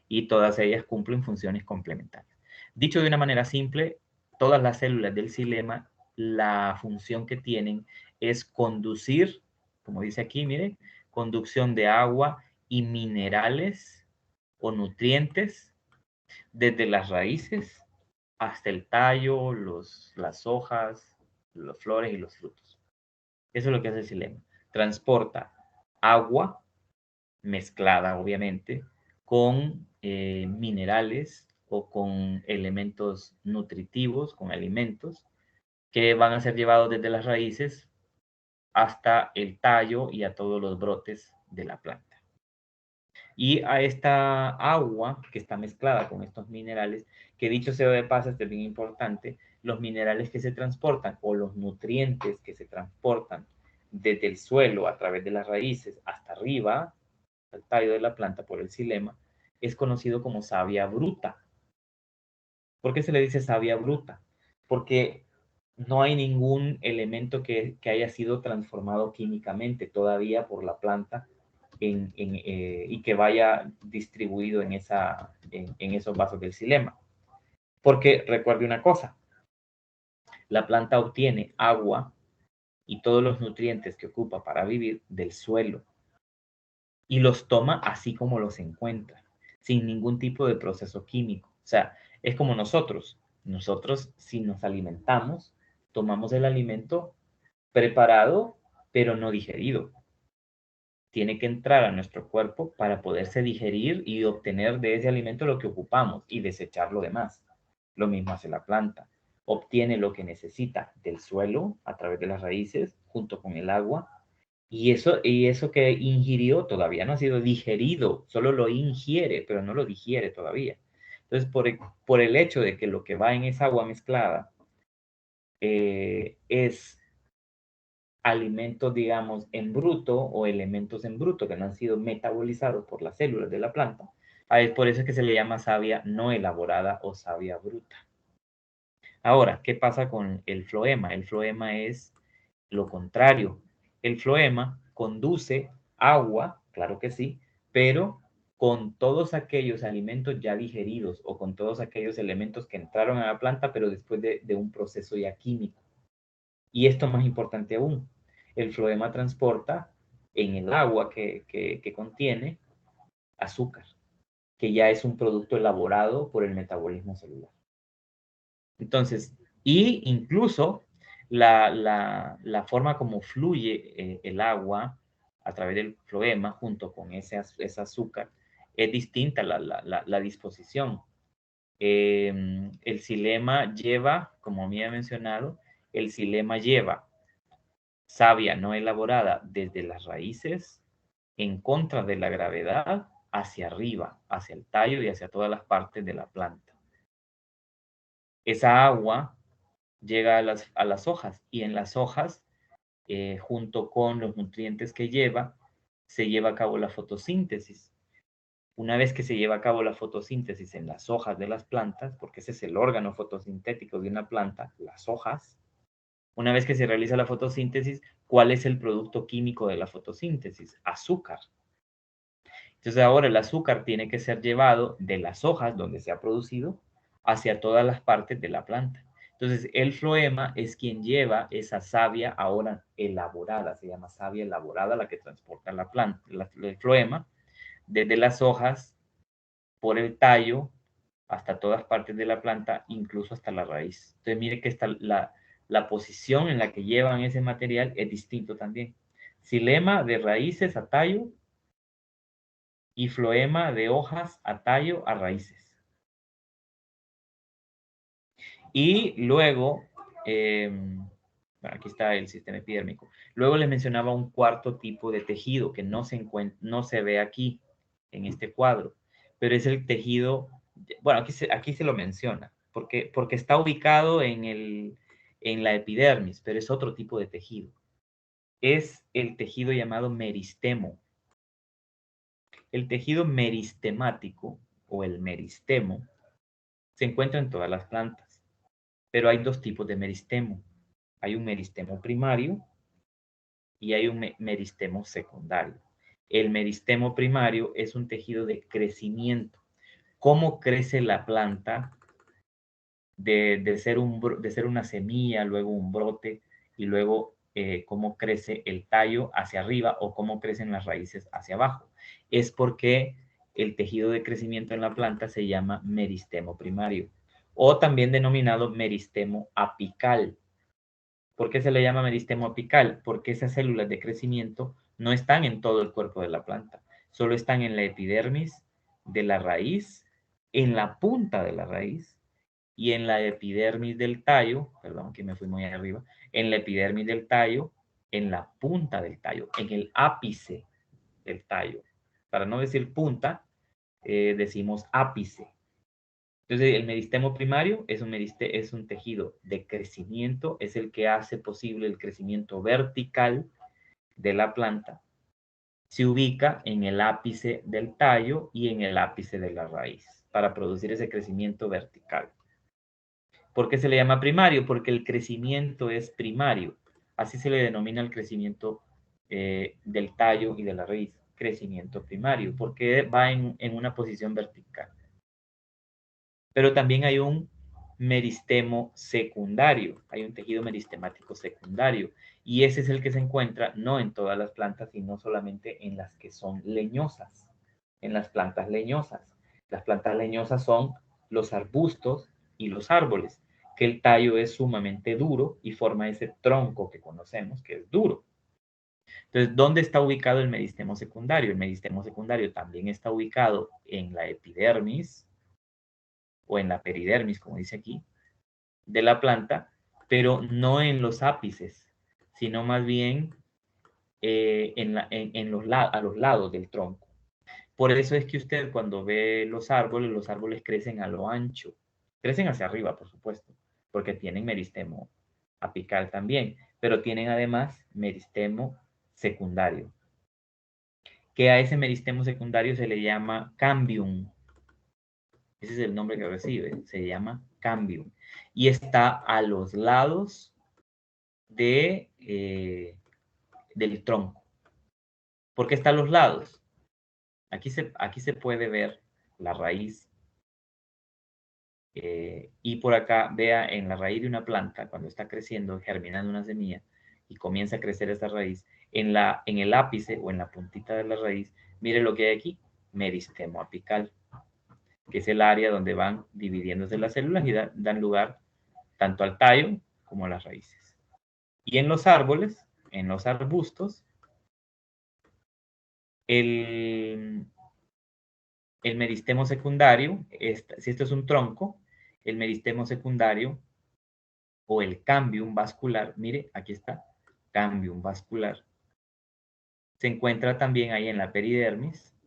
y todas ellas cumplen funciones complementarias. Dicho de una manera simple, todas las células del xilema, la función que tienen es conducir, como dice aquí, mire, conducción de agua y minerales o nutrientes desde las raíces hasta el tallo, las hojas, las flores y los frutos. Eso es lo que hace el xilema. Transporta agua mezclada, obviamente, con minerales o con elementos nutritivos, con alimentos, que van a ser llevados desde las raíces hasta el tallo y a todos los brotes de la planta. Y a esta agua que está mezclada con estos minerales, que dicho sea de paso, esto es bien importante, los minerales que se transportan o los nutrientes que se transportan desde el suelo a través de las raíces hasta arriba, al tallo de la planta por el xilema, es conocido como savia bruta. ¿Por qué se le dice savia bruta? Porque no hay ningún elemento que haya sido transformado químicamente todavía por la planta y que vaya distribuido en esos vasos del xilema. Porque recuerde una cosa, la planta obtiene agua y todos los nutrientes que ocupa para vivir del suelo y los toma así como los encuentra, sin ningún tipo de proceso químico. O sea, es como nosotros. Nosotros, si nos alimentamos, tomamos el alimento preparado, pero no digerido. Tiene que entrar a nuestro cuerpo para poderse digerir y obtener de ese alimento lo que ocupamos y desechar lo demás. Lo mismo hace la planta. Obtiene lo que necesita del suelo a través de las raíces, junto con el agua, y eso que ingirió todavía no ha sido digerido, solo lo ingiere, pero no lo digiere todavía. Entonces, por el hecho de que lo que va en esa agua mezclada es alimentos, digamos, en bruto o elementos en bruto que no han sido metabolizados por las células de la planta, es por eso que se le llama savia no elaborada o savia bruta. Ahora, ¿qué pasa con el floema? El floema es lo contrario. El floema conduce agua, claro que sí, pero con todos aquellos alimentos ya digeridos o con todos aquellos elementos que entraron a la planta, pero después de un proceso ya químico. Y esto más importante aún, el floema transporta en el agua que contiene azúcar, que ya es un producto elaborado por el metabolismo celular. Entonces, y incluso la forma como fluye el agua a través del floema junto con ese azúcar es distinta la disposición. El xilema lleva, como me ha mencionado, el xilema lleva savia no elaborada desde las raíces en contra de la gravedad hacia arriba, hacia el tallo y hacia todas las partes de la planta. Esa agua llega a las hojas y en las hojas, junto con los nutrientes que lleva, se lleva a cabo la fotosíntesis. Una vez que se lleva a cabo la fotosíntesis en las hojas de las plantas, porque ese es el órgano fotosintético de una planta, las hojas, una vez que se realiza la fotosíntesis, ¿cuál es el producto químico de la fotosíntesis? Azúcar. Entonces ahora el azúcar tiene que ser llevado de las hojas donde se ha producido hacia todas las partes de la planta. Entonces el floema es quien lleva esa savia ahora elaborada, se llama savia elaborada la que transporta la planta, el floema, desde las hojas, por el tallo, hasta todas partes de la planta, incluso hasta la raíz. Entonces, mire que la posición en la que llevan ese material es distinto también. Xilema de raíces a tallo y floema de hojas a tallo a raíces. Y luego, aquí está el sistema epidérmico. Luego les mencionaba un cuarto tipo de tejido que no se ve aquí en este cuadro, pero es el tejido, bueno, aquí se lo menciona, porque está ubicado en la epidermis, pero es otro tipo de tejido. Es el tejido llamado meristemo. El tejido meristemático o el meristemo se encuentra en todas las plantas, pero hay dos tipos de meristemo. Hay un meristemo primario y hay un meristemo secundario. El meristemo primario es un tejido de crecimiento. ¿Cómo crece la planta de ser una semilla, luego un brote y luego cómo crece el tallo hacia arriba o cómo crecen las raíces hacia abajo? Es porque el tejido de crecimiento en la planta se llama meristemo primario o también denominado meristemo apical. ¿Por qué se le llama meristemo apical? Porque esas células de crecimiento no están en todo el cuerpo de la planta, solo están en la epidermis de la raíz, en la punta de la raíz y en la epidermis del tallo, perdón que me fui muy arriba, en la epidermis del tallo, en la punta del tallo, en el ápice del tallo. Para no decir punta, decimos ápice. Entonces, el meristemo primario es un tejido de crecimiento, es el que hace posible el crecimiento vertical de la planta. Se ubica en el ápice del tallo y en el ápice de la raíz para producir ese crecimiento vertical. ¿Por qué se le llama primario? Porque el crecimiento es primario. Así se le denomina el crecimiento del tallo y de la raíz. Crecimiento primario, porque va en una posición vertical. Pero también hay un meristemo secundario, hay un tejido meristemático secundario, y ese es el que se encuentra no en todas las plantas, sino solamente en las que son leñosas, en las plantas leñosas. Las plantas leñosas son los arbustos y los árboles, que el tallo es sumamente duro y forma ese tronco que conocemos, que es duro. Entonces, ¿dónde está ubicado el meristemo secundario? El meristemo secundario también está ubicado en la epidermis, o en la peridermis, como dice aquí, de la planta, pero no en los ápices, sino más bien a los lados del tronco. Por eso es que usted cuando ve los árboles crecen a lo ancho, crecen hacia arriba, por supuesto, porque tienen meristemo apical también, pero tienen además meristemo secundario, que a ese meristemo secundario se le llama cambium. Ese es el nombre que recibe, se llama cambium. Y está a los lados del tronco. ¿Por qué está a los lados? Aquí se puede ver la raíz. Y por acá, vea en la raíz de una planta, cuando está creciendo, germinando una semilla, y comienza a crecer esa raíz, en el ápice o en la puntita de la raíz, mire lo que hay aquí, meristemo apical, que es el área donde van dividiéndose las células y dan lugar tanto al tallo como a las raíces. Y en los árboles, en los arbustos, el meristemo secundario, si esto es un tronco, el meristemo secundario o el cambium vascular, mire, aquí está, cambium vascular, se encuentra también ahí en la peridermis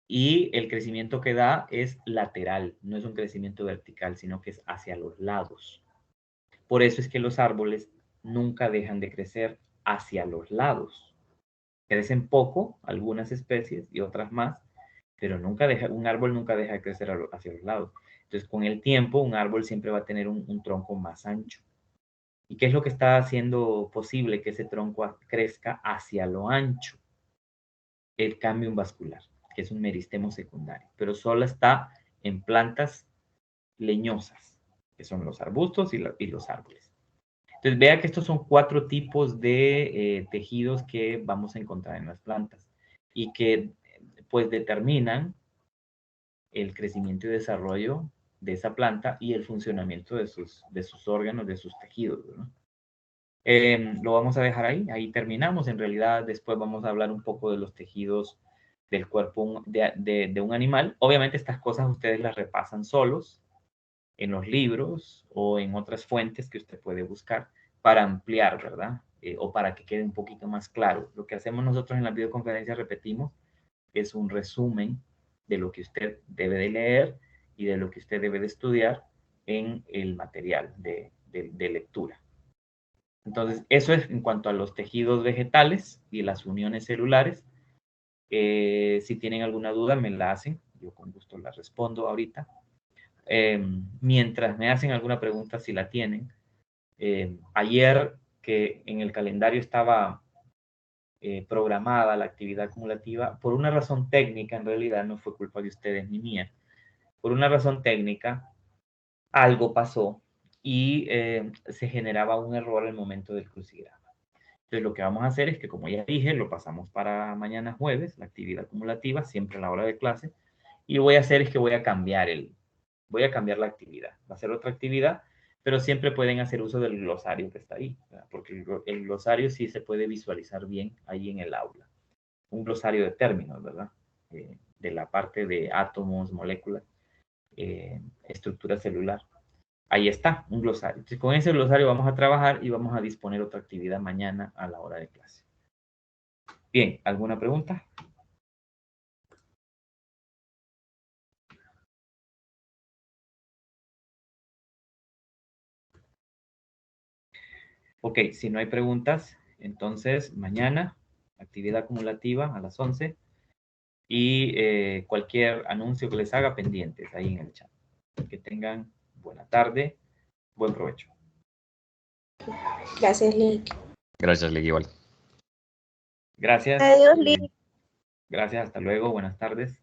y el crecimiento que da es lateral, no es un crecimiento vertical, sino que es hacia los lados. Por eso es que los árboles nunca dejan de crecer hacia los lados. Crecen poco, algunas especies y otras más, pero un árbol nunca deja de crecer hacia los lados. Entonces, con el tiempo, un árbol siempre va a tener un tronco más ancho. ¿Y qué es lo que está haciendo posible que ese tronco crezca hacia lo ancho? El cambium vascular, que es un meristemo secundario, pero solo está en plantas leñosas, que son los arbustos y los árboles. Entonces, vea que estos son 4 tipos de tejidos que vamos a encontrar en las plantas y que pues determinan el crecimiento y desarrollo de esa planta y el funcionamiento de sus órganos, de sus tejidos, ¿no? Lo vamos a dejar ahí, ahí terminamos. En realidad, después vamos a hablar un poco de los tejidos del cuerpo de un animal. Obviamente, estas cosas ustedes las repasan solos en los libros o en otras fuentes que usted puede buscar para ampliar, ¿verdad? O para que quede un poquito más claro. Lo que hacemos nosotros en la videoconferencia, repetimos, es un resumen de lo que usted debe de leer y de lo que usted debe de estudiar en el material de lectura. Entonces, eso es en cuanto a los tejidos vegetales y las uniones celulares. Si tienen alguna duda, me la hacen. Yo con gusto la respondo ahorita. Mientras me hacen alguna pregunta, si la tienen. Ayer, que en el calendario estaba programada la actividad acumulativa, por una razón técnica, en realidad no fue culpa de ustedes ni mía. Por una razón técnica, algo pasó y se generaba un error al momento del crucigrama. Entonces, lo que vamos a hacer es que, como ya dije, lo pasamos para mañana jueves, la actividad acumulativa, siempre a la hora de clase. Y lo que voy a hacer es que voy a cambiar la actividad. Va a ser otra actividad, pero siempre pueden hacer uso del glosario que está ahí, ¿verdad? Porque el glosario sí se puede visualizar bien ahí en el aula. Un glosario de términos, ¿verdad? De la parte de átomos, moléculas, estructura celular. Ahí está, un glosario. Entonces, con ese glosario vamos a trabajar y vamos a disponer otra actividad mañana a la hora de clase. Bien, ¿alguna pregunta? Ok, si no hay preguntas, entonces mañana, actividad acumulativa a las 11 y cualquier anuncio que les haga pendientes ahí en el chat. Que tengan buena tarde, buen provecho. Gracias, Lick. Gracias, Lick, igual. Gracias. Adiós, Lick. Gracias, hasta luego, buenas tardes.